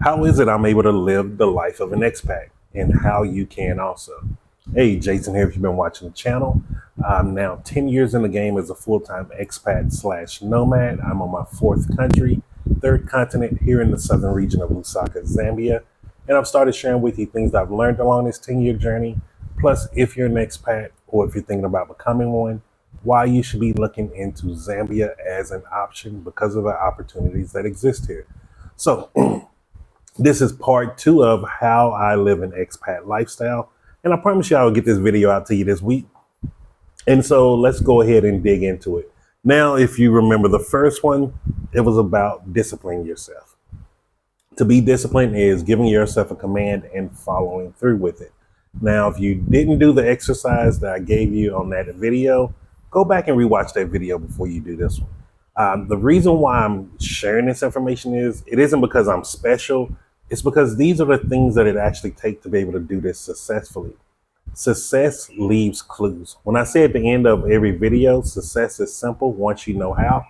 How is it I'm able to live the life of an expat, and how you can also? Hey, Jason here. If you've been watching the channel, I'm now 10 years in the game as a full-time expat slash nomad. I'm on my fourth country, third continent here in the southern region of Lusaka, Zambia. And I've started sharing with you things that I've learned along this 10-year journey. Plus, if you're an expat or if you're thinking about becoming one, why you should be looking into Zambia as an option because of the opportunities that exist here. So, this is part two of how I live an expat lifestyle. And I promise you I will get this video out to you this week. And so let's go ahead and dig into it. Now, if you remember the first one, it was about disciplining yourself. To be disciplined is giving yourself a command and following through with it. Now, if you didn't do the exercise that I gave you on that video, go back and rewatch that video before you do this one. The reason why I'm sharing this information is it isn't because I'm special. It's because these are the things that it actually takes to be able to do this successfully. Success leaves clues. When I say at the end of every video, success is simple once you know how.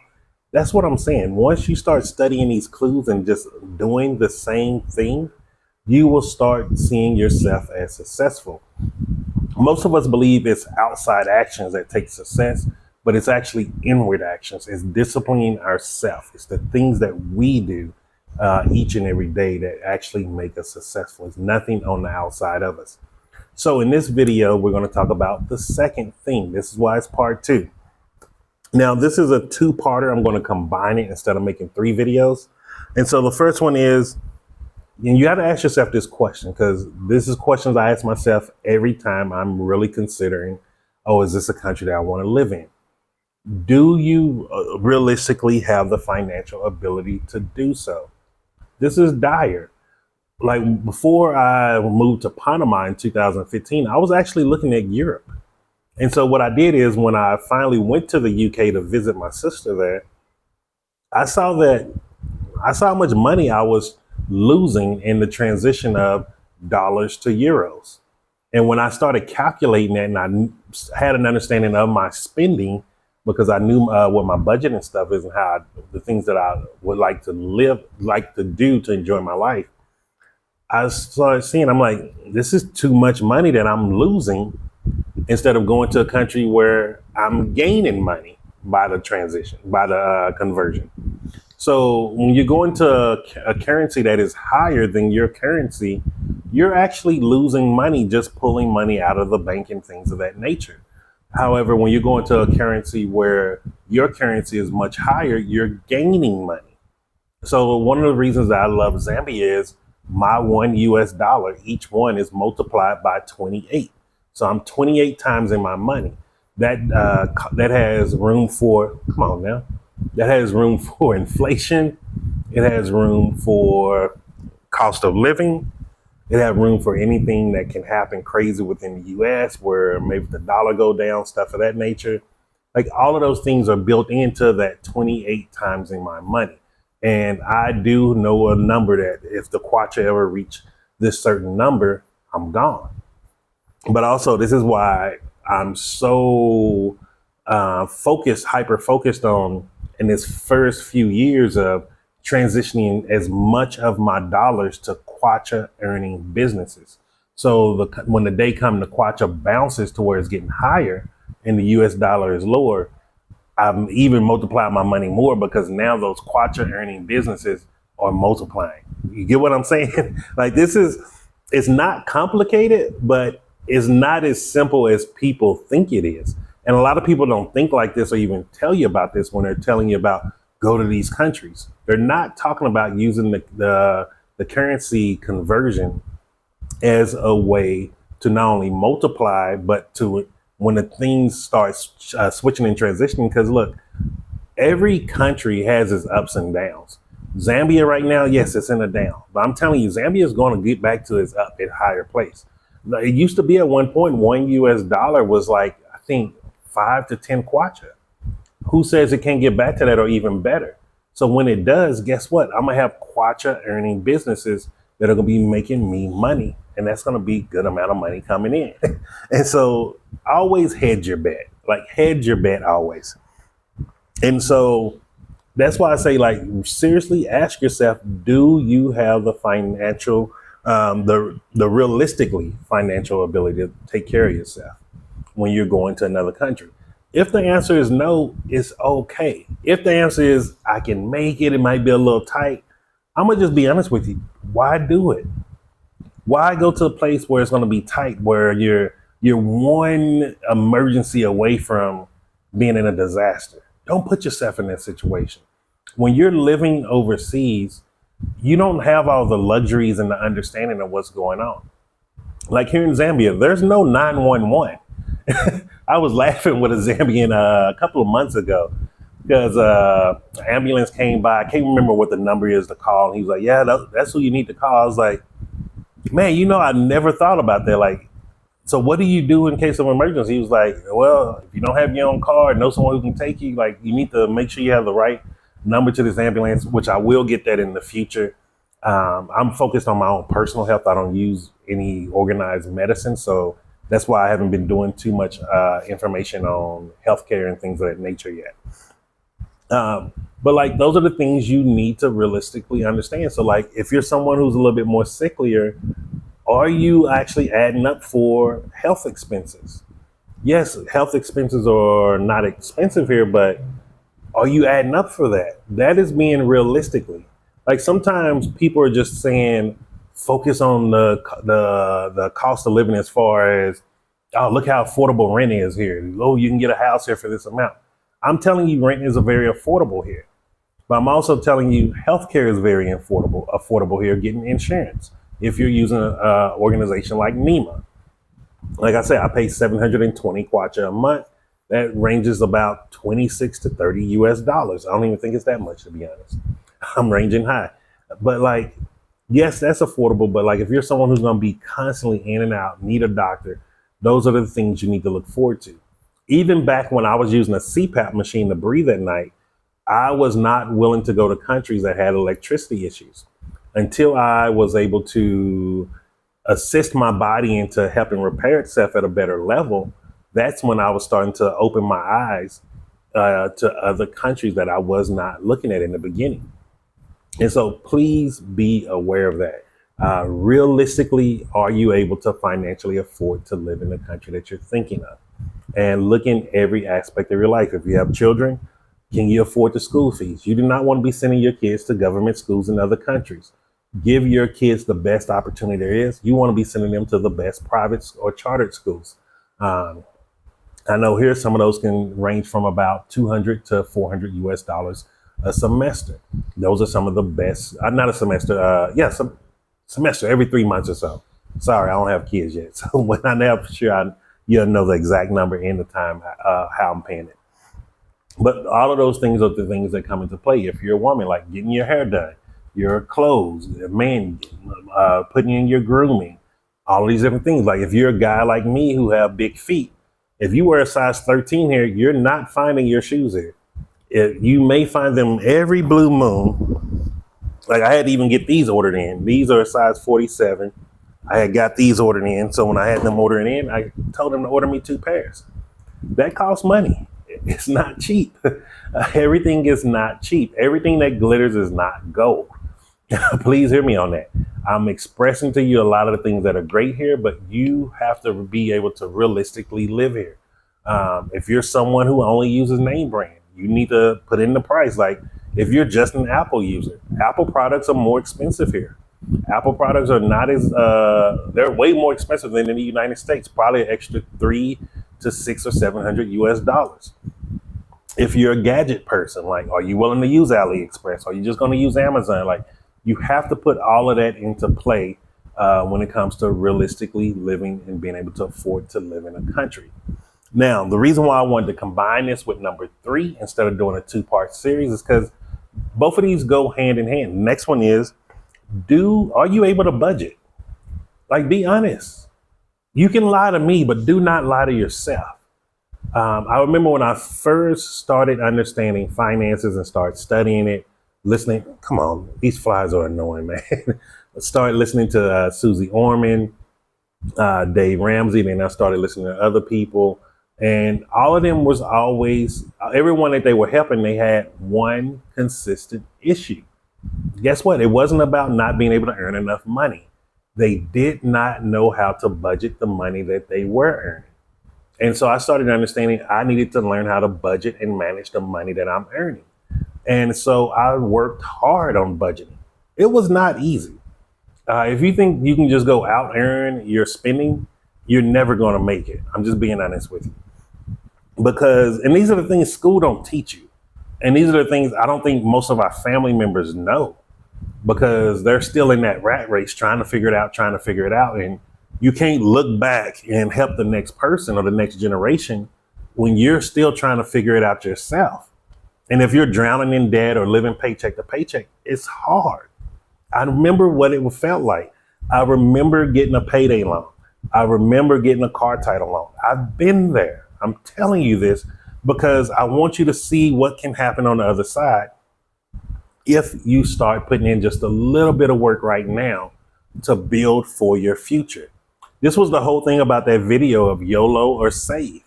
That's what I'm saying. Once you start studying these clues and just doing the same thing, you will start seeing yourself as successful. Most of us believe it's outside actions that take success, but it's actually inward actions. It's disciplining ourselves. It's the things that we do each and every day that actually make us successful. It's nothing on the outside of us. So in this video, we're going to talk about the second thing. This is why it's part two. Now, this is a two-parter. I'm going to combine it instead of making three videos. And so the first one is, and you have to ask yourself this question, because this is questions I ask myself every time I'm really considering, oh, is this a country that I want to live in? Do you realistically have the financial ability to do so? This is dire. Like before I moved to Panama in 2015, I was actually looking at Europe. And so what I did is when I finally went to the UK to visit my sister there, I saw how much money I was losing in the transition of dollars to euros. And when I started calculating that and I had an understanding of my spending, because I knew what my budget and stuff is and the things that I would like to do to enjoy my life, I started seeing, I'm like, this is too much money that I'm losing instead of going to a country where I'm gaining money by the transition, by the conversion. So when you go into a currency that is higher than your currency, you're actually losing money just pulling money out of the bank and things of that nature. However, when you go into a currency where your currency is much higher, you're gaining money. So one of the reasons that I love Zambia is my $1 each one is multiplied by 28. So I'm 28 times in my money. That has room for, come on now, that has room for inflation. It has room for cost of living. It has room for anything that can happen crazy within the US where maybe the dollar go down, stuff of that nature. Like all of those things are built into that 28 times in my money. And I do know a number that if the kwacha ever reach this certain number, I'm gone. But also, this is why I'm so hyper focused on in this first few years of transitioning as much of my dollars to kwacha earning businesses. So when the day comes, the kwacha bounces to where it's getting higher and the US dollar is lower, I've even multiplied my money more because now those kwacha earning businesses are multiplying. You get what I'm saying? Like it's not complicated, but it's not as simple as people think it is. And a lot of people don't think like this or even tell you about this when they're telling you about go to these countries. They're not talking about using the currency conversion as a way to not only multiply, but to when the things start switching and transitioning. Because look, every country has its ups and downs. Zambia right now, yes, it's in a down. But I'm telling you, Zambia is going to get back to its up at higher place. It used to be at one point, $1 was like, I think 5 to 10 kwacha. Who says it can't get back to that or even better? So when it does, guess what? I'm going to have kwacha earning businesses that are going to be making me money. And that's going to be a good amount of money coming in. And so always hedge your bet, like hedge your bet always. And so That's why I say, like, seriously ask yourself, do you have the financial, the realistically financial ability to take care of yourself when you're going to another country? If the answer is no, it's okay. If the answer is I can make it, it might be a little tight, I'm gonna just be honest with you. Why do it? Why go to a place where it's going to be tight, where you're one emergency away from being in a disaster? Don't put yourself in that situation. When you're living overseas, you don't have all the luxuries and the understanding of what's going on. Like here in Zambia, there's no 911. I was laughing with a Zambian a couple of months ago because an ambulance came by. I can't remember what the number is to call. And he was like, "Yeah, that's who you need to call." I was like, man, I never thought about that. Like, so what do you do in case of emergency? He was like, well, if you don't have your own car, know someone who can take you, like, you need to make sure you have the right number to this ambulance, which I will get that in the future. I'm focused on my own personal health. I don't use any organized medicine. So that's why I haven't been doing too much information on healthcare and things of that nature yet. But like, those are the things you need to realistically understand. So like, if you're someone who's a little bit more sicklier, are you actually adding up for health expenses? Yes, health expenses are not expensive here, but are you adding up for that? That is being realistically. Like sometimes people are just saying, focus on the cost of living as far as, oh, look how affordable rent is here. Oh, you can get a house here for this amount. I'm telling you, rent is a very affordable here. But I'm also telling you, healthcare is very affordable here. Getting insurance, if you're using an organization like NEMA, like I said, I pay 720 kwacha a month. That ranges about 26 to 30 US dollars. I don't even think it's that much, to be honest. I'm ranging high, but like, yes, that's affordable. But like, if you're someone who's going to be constantly in and out, need a doctor, those are the things you need to look forward to. Even back when I was using a CPAP machine to breathe at night, I was not willing to go to countries that had electricity issues until I was able to assist my body into helping repair itself at a better level. That's when I was starting to open my eyes to other countries that I was not looking at in the beginning. And so please be aware of that. Realistically, are you able to financially afford to live in the country that you're thinking of? And look in every aspect of your life. If you have children, can you afford the school fees? You do not want to be sending your kids to government schools in other countries. Give your kids the best opportunity there is. You want to be sending them to the best private or chartered schools. Um, I know here some of those can range from about 200 to 400 US dollars a semester. Those are some of the best, not a semester, some semester every 3 months or so. Sorry, I don't have kids yet. So when I know for sure, you'll know the exact number and the time, how I'm paying it. But all of those things are the things that come into play. If you're a woman, like getting your hair done, your clothes, a man, putting in your grooming, all of these different things. Like if you're a guy like me who have big feet, if you wear a size 13 here, you're not finding your shoes here. You may find them every blue moon. Like I had to even get these ordered in. These are a size 47. I had got these ordered in. So when I had them ordering in, I told them to order me 2 pairs. That costs money. It's not cheap. Everything is not cheap. Everything that glitters is not gold. Please hear me on that. I'm expressing to you a lot of the things that are great here, but you have to be able to realistically live here. If you're someone who only uses name brand, you need to put in the price. Like if you're just an Apple user, Apple products are more expensive here. Apple products are not as, they're way more expensive than in the United States, probably an extra 3 to 6 or 700 US dollars. If you're a gadget person, like, are you willing to use AliExpress? Are you just going to use Amazon? Like, you have to put all of that into play when it comes to realistically living and being able to afford to live in a country. Now, the reason why I wanted to combine this with number 3 instead of doing a 2-part series is because both of these go hand in hand. The next one is, are you able to budget? Like, be honest. You can lie to me, but do not lie to yourself. I remember when I first started understanding finances and started studying it, listening. Come on, these flies are annoying, man. Started listening to Susie Orman, Dave Ramsey. Then I started listening to other people. And all of them was always, everyone that they were helping, they had one consistent issue. Guess what? It wasn't about not being able to earn enough money. They did not know how to budget the money that they were earning. And so I started understanding I needed to learn how to budget and manage the money that I'm earning. And so I worked hard on budgeting. It was not easy. If you think you can just go out earn your spending, you're never going to make it. I'm just being honest with you. Because, and these are the things school don't teach you. And these are the things I don't think most of our family members know, because they're still in that rat race trying to figure it out, trying to figure it out. And you can't look back and help the next person or the next generation when you're still trying to figure it out yourself. And if you're drowning in debt or living paycheck to paycheck, it's hard. I remember what it felt like. I remember getting a payday loan. I remember getting a car title loan. I've been there. I'm telling you this because I want you to see what can happen on the other side if you start putting in just a little bit of work right now to build for your future. This was the whole thing about that video of YOLO or save.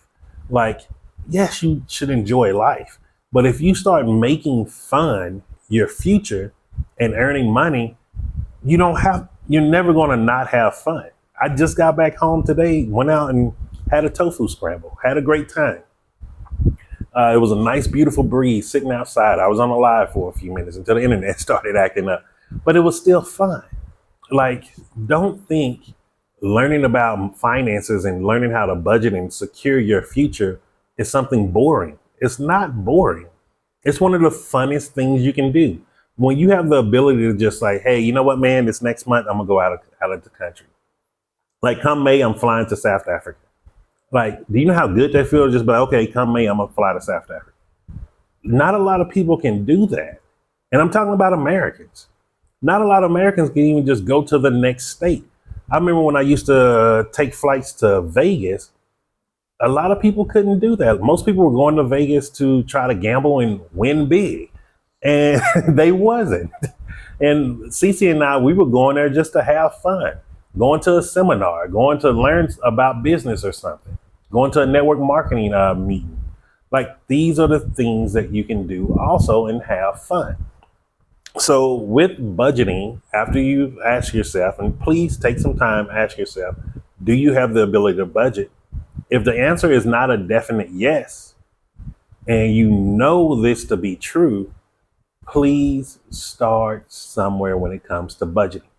Like, yes, you should enjoy life, but if you start making fun your future and earning money, you're never going to not have fun. I just got back home today, went out and had a tofu scramble, had a great time. It was a nice, beautiful breeze sitting outside. I was on a live for a few minutes until the internet started acting up, but it was still fun. Like, don't think learning about finances and learning how to budget and secure your future is something boring. It's not boring. It's one of the funnest things you can do. When you have the ability to just like, hey, you know what, man, this next month, I'm gonna go out of the country. Like come May, I'm flying to South Africa. Like, do you know how good that feels? Just be like, okay, come May, I'm gonna fly to South Africa. Not a lot of people can do that. And I'm talking about Americans. Not a lot of Americans can even just go to the next state. I remember when I used to take flights to Vegas, a lot of people couldn't do that. Most people were going to Vegas to try to gamble and win big. And they wasn't. And Cece and I, we were going there just to have fun, going to a seminar, going to learn about business or something, going to a network marketing meeting. Like these are the things that you can do also and have fun. So with budgeting, after you ask yourself, and please take some time, ask yourself, do you have the ability to budget? If the answer is not a definite yes, and you know this to be true, please start somewhere when it comes to budgeting.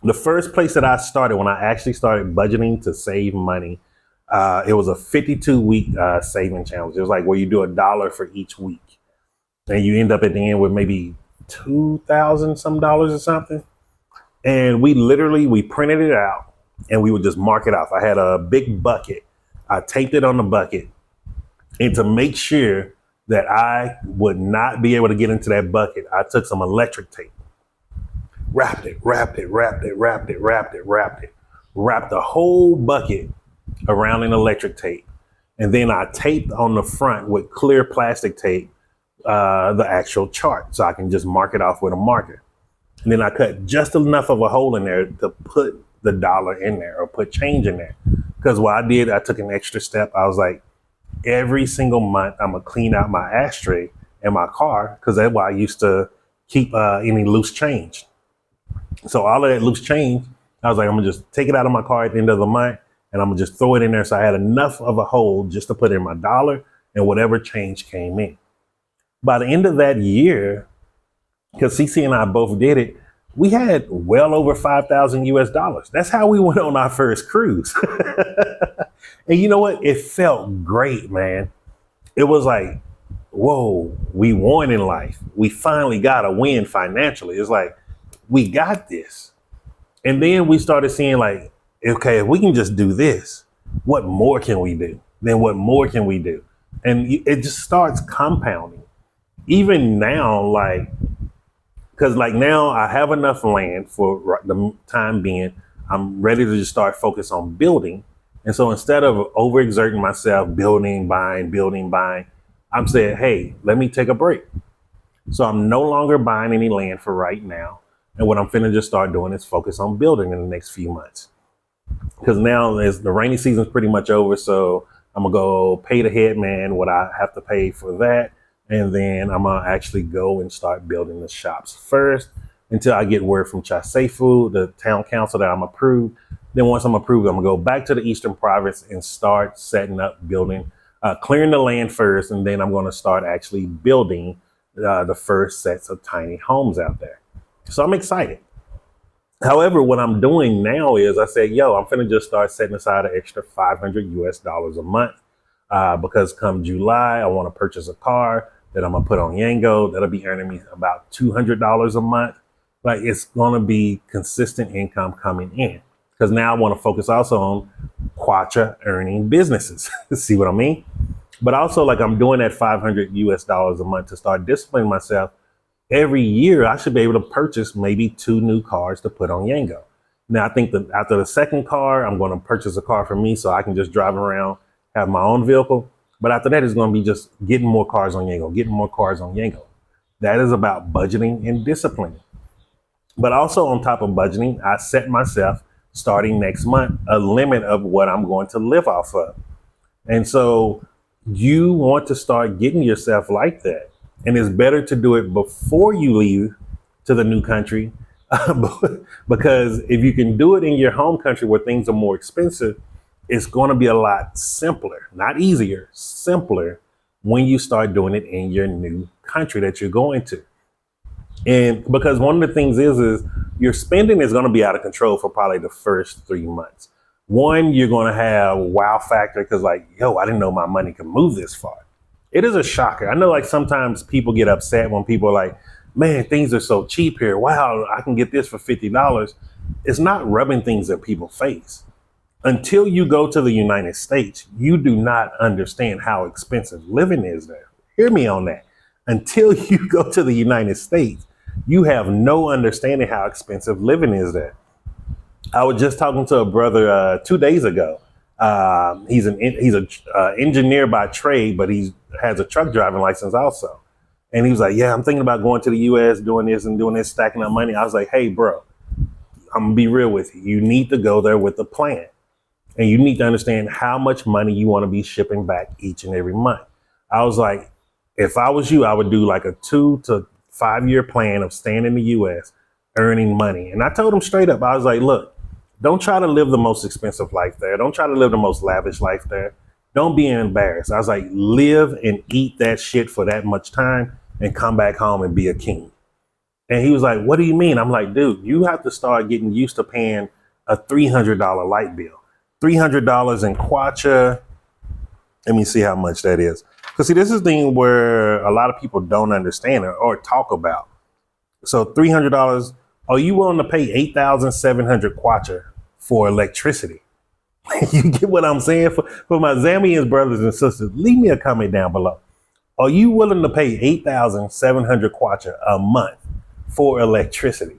The first place that I started when I actually started budgeting to save money, it was a 52-week saving challenge. It was like where you do $1 for each week, and you end up at the end with maybe $2,000 some dollars or something. And we printed it out and we would just mark it off. I had a big bucket. I taped it on the bucket, and to make sure that I would not be able to get into that bucket, I took some electric tape, wrapped the whole bucket around in electric tape. And then I taped on the front with clear plastic tape, the actual chart, so I can just mark it off with a marker. And then I cut just enough of a hole in there to put the dollar in there or put change in there. Because what I did, I took an extra step. I was like, every single month, I'm gonna clean out my ashtray in my car, because that's why I used to keep any loose change. So all of that loose change, I was like, I'm gonna just take it out of my car at the end of the month, and I'm gonna just throw it in there. So I had enough of a hole just to put in my dollar and whatever change came in. By the end of that year, because CC and I both did it, we had well over 5,000 US dollars. That's how we went on our first cruise. And you know what? It felt great, man. It was like, whoa, we won in life. We finally got a win financially. It's like, we got this. And then we started seeing like, okay, if we can just do this, what more can we do? Then what more can we do? And it just starts compounding. Even now, like, because like now I have enough land for the time being, I'm ready to just start focus on building. And so instead of overexerting myself, building, buying, I'm saying, hey, let me take a break. So I'm no longer buying any land for right now. And what I'm finna just start doing is focus on building in the next few months. Because now as the rainy season's pretty much over, so I'm gonna go pay the head man what I have to pay for that. And then I'm gonna actually go and start building the shops first until I get word from Chasefu, the town council, that I'm approved. Then once I'm approved, I'm gonna go back to the Eastern Province and start setting up building, clearing the land first, and then I'm gonna start actually building the first sets of tiny homes out there. So I'm excited. However, what I'm doing now is I said, yo, I'm finna just start setting aside an extra 500 US dollars a month because come July, I want to purchase a car that I'm gonna put on Yango. That'll be earning me about $200 a month. Like it's gonna be consistent income coming in because now I want to focus also on Quacha earning businesses. See what I mean? But also, like I'm doing that 500 US dollars a month to start disciplining myself. Every year, I should be able to purchase maybe 2 new cars to put on Yango. Now, I think that after the second car, I'm going to purchase a car for me so I can just drive around, have my own vehicle. But after that, it's going to be just getting more cars on Yango, getting more cars on Yango. That is about budgeting and discipline. But also on top of budgeting, I set myself starting next month a limit of what I'm going to live off of. And so you want to start getting yourself like that. And it's better to do it before you leave to the new country. Because if you can do it in your home country where things are more expensive, it's going to be a lot simpler, not easier, simpler when you start doing it in your new country that you're going to. And because one of the things is your spending is going to be out of control for probably the first 3 months. One, you're going to have wow factor because like, yo, I didn't know my money could move this far. It is a shocker. I know like sometimes people get upset when people are like, man, things are so cheap here. Wow, I can get this for $50. It's not rubbing things in people's face. Until you go to the United States, you do not understand how expensive living is there. Hear me on that. Until you go to the United States, you have no understanding how expensive living is there. I was just talking to a brother 2 days ago. He's an engineer by trade, but he has a truck driving license also. And he was like, yeah, I'm thinking about going to the US, doing this and doing this, stacking up money. I was like, hey, bro, I'm gonna be real with you. You need to go there with a plan. And you need to understand how much money you want to be shipping back each and every month. I was like, if I was you, I would do like a 2 to 5 year plan of staying in the US, earning money. And I told him straight up, I was like, look, don't try to live the most expensive life there. Don't try to live the most lavish life there. Don't be embarrassed. I was like, live and eat that shit for that much time and come back home and be a king. And he was like, what do you mean? I'm like, dude, you have to start getting used to paying a $300 light bill. $300 in Quacha. Let me see how much that is. Because see, this is the thing where a lot of people don't understand or talk about. So $300, are you willing to pay 8,700 Quacha for electricity? You get what I'm saying? For my Zambian brothers and sisters, leave me a comment down below. Are you willing to pay 8,700 Quacha a month for electricity?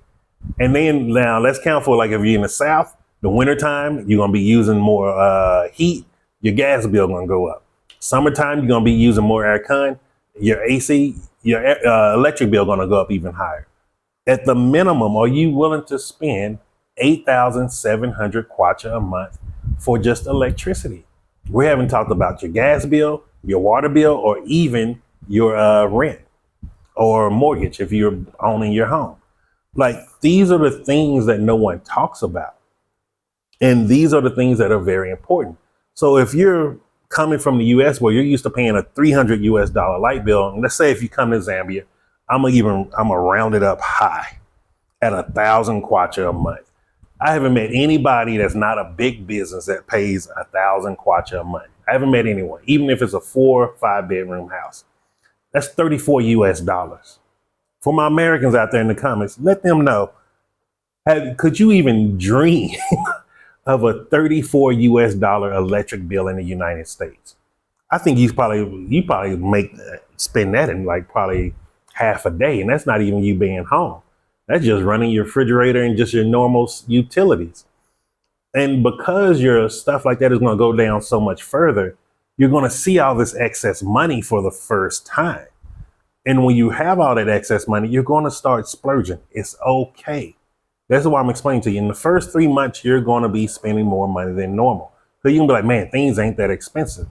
And then now let's count for like if you're in the South, the wintertime, you're going to be using more heat. Your gas bill going to go up. Summertime, you're going to be using more air con. Your AC, your electric bill going to go up even higher. At the minimum, are you willing to spend 8,700 Quacha a month for just electricity? We haven't talked about your gas bill, your water bill, or even your rent or mortgage if you're owning your home. Like these are the things that no one talks about. And these are the things that are very important. So if you're coming from the US where you're used to paying a 300 US dollar light bill, and let's say if you come to Zambia, I'm gonna round it up high at 1,000 Quacha a month. I haven't met anybody that's not a big business that pays 1,000 Quacha a month. I haven't met anyone, even if it's a 4 or 5 bedroom house. That's 34 US dollars. For my Americans out there in the comments, let them know, could you even dream of a 34 US dollar electric bill in the United States? I think you probably spend that in like probably half a day. And that's not even you being home. That's just running your refrigerator and just your normal utilities. And because your stuff like that is going to go down so much further, you're going to see all this excess money for the first time. And when you have all that excess money, you're going to start splurging. It's okay. That's what I'm explaining to you. In the first 3 months, you're going to be spending more money than normal. So you can be like, man, things ain't that expensive.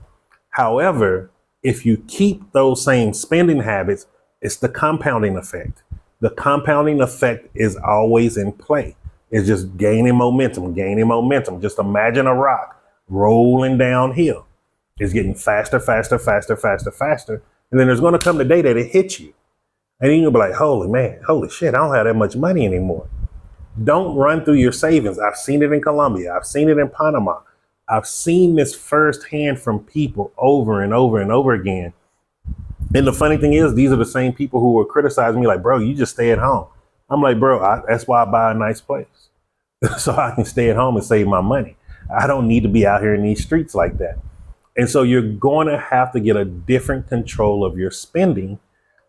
However, if you keep those same spending habits, it's the compounding effect. The compounding effect is always in play. It's just gaining momentum, gaining momentum. Just imagine a rock rolling downhill. It's getting faster, faster, faster, faster, faster. And then there's going to come the day that it hits you. And then you'll be like, holy man, holy shit, I don't have that much money anymore. Don't run through your savings. I've seen it in Colombia. I've seen it in Panama. I've seen this firsthand from people over and over and over again. And the funny thing is, these are the same people who were criticizing me like, bro, you just stay at home. I'm like, bro, that's why I buy a nice place. So I can stay at home and save my money. I don't need to be out here in these streets like that. And so you're going to have to get a different control of your spending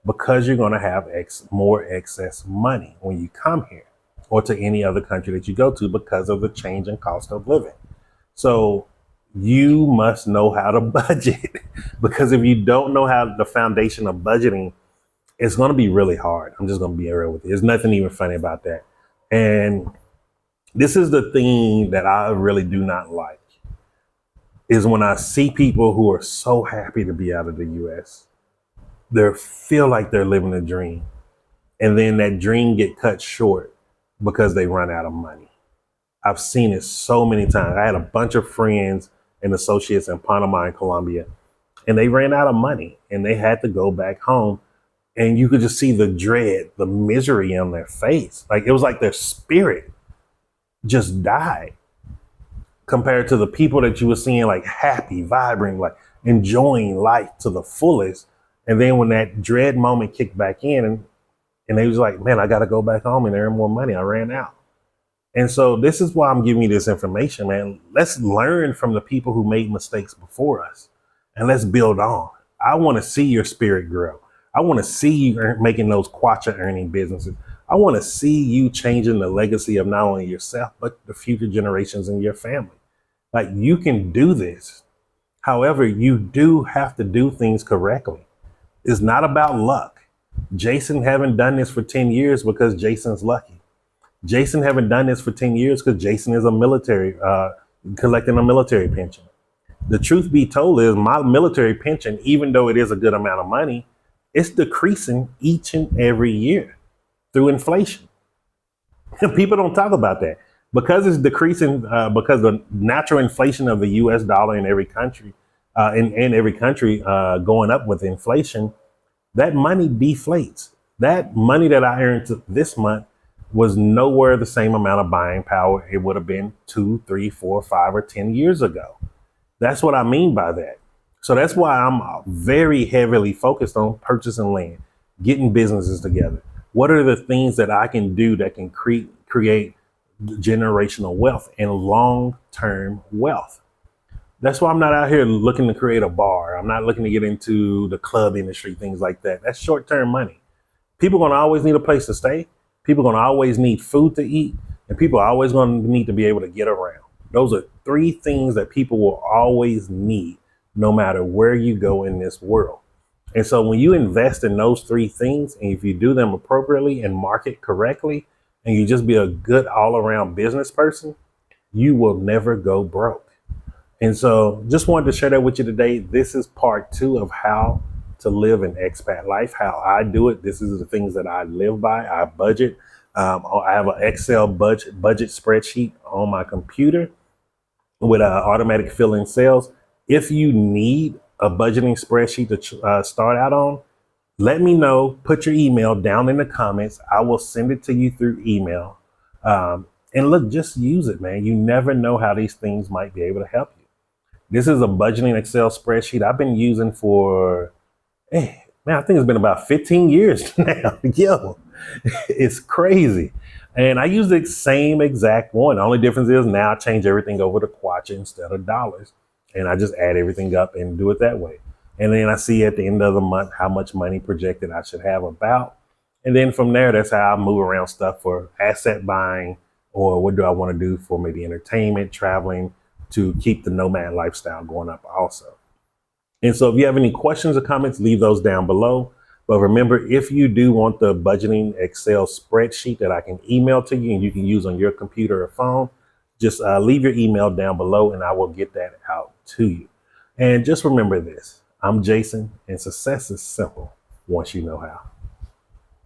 because you're going to have more excess money when you come here or to any other country that you go to because of the change in cost of living. So you must know how to budget because if you don't know how the foundation of budgeting, it's going to be really hard. I'm just going to be real with you. There's nothing even funny about that. And this is the thing that I really do not like is when I see people who are so happy to be out of the US, they feel like they're living a dream. And then that dream get cut short because they run out of money. I've seen it so many times. I had a bunch of friends and associates in Panama and Colombia, and they ran out of money and they had to go back home. And you could just see the dread, the misery on their face. Like it was like their spirit just died compared to the people that you were seeing like happy, vibrant, like enjoying life to the fullest. And then when that dread moment kicked back in and they was like, man, I got to go back home and earn more money. I ran out. And so this is why I'm giving you this information, man. Let's learn from the people who made mistakes before us and let's build on. I want to see your spirit grow. I want to see you making those kwacha earning businesses. I want to see you changing the legacy of not only yourself, but the future generations in your family. Like you can do this. However, you do have to do things correctly. It's not about luck. Jason haven't done this for 10 years because Jason's lucky. Jason haven't done this for 10 years because Jason is a military, collecting a military pension. The truth be told is my military pension, even though it is a good amount of money, it's decreasing each and every year through inflation. People don't talk about that because it's decreasing because the natural inflation of the US dollar in every country, going up with inflation, that money deflates. That money that I earned this month was nowhere the same amount of buying power it would have been 2, 3, 4, 5, or 10 years ago. That's what I mean by that. So that's why I'm very heavily focused on purchasing land, getting businesses together. What are the things that I can do that can create generational wealth and long-term wealth? That's why I'm not out here looking to create a bar. I'm not looking to get into the club industry, things like that. That's short-term money. People are going to always need a place to stay. People are going to always need food to eat. And people are always going to need to be able to get around. Those are 3 things that people will always need, no matter where you go in this world. And so when you invest in those 3 things, and if you do them appropriately and market correctly, and you just be a good all-around business person, you will never go broke. And so just wanted to share that with you today. This is part 2 of how to live an expat life, how I do it. This is the things that I live by. I budget. I have an Excel budget spreadsheet on my computer with automatic fill-in cells. If you need a budgeting spreadsheet to start out on, let me know. Put your email down in the comments. I will send it to you through email. And look, just use it, man. You never know how these things might be able to help you. This is a budgeting Excel spreadsheet I've been using for, man, I think it's been about 15 years now. Yo, it's crazy. And I use the same exact one. The only difference is now I change everything over to kwacha instead of dollars. And I just add everything up and do it that way. And then I see at the end of the month how much money projected I should have about. And then from there, that's how I move around stuff for asset buying, or what do I want to do for maybe entertainment, traveling, to keep the nomad lifestyle going up also. And so if you have any questions or comments, leave those down below. But remember, if you do want the budgeting Excel spreadsheet that I can email to you and you can use on your computer or phone, just leave your email down below and I will get that out to you. And just remember this, I'm Jason, and success is simple once you know how.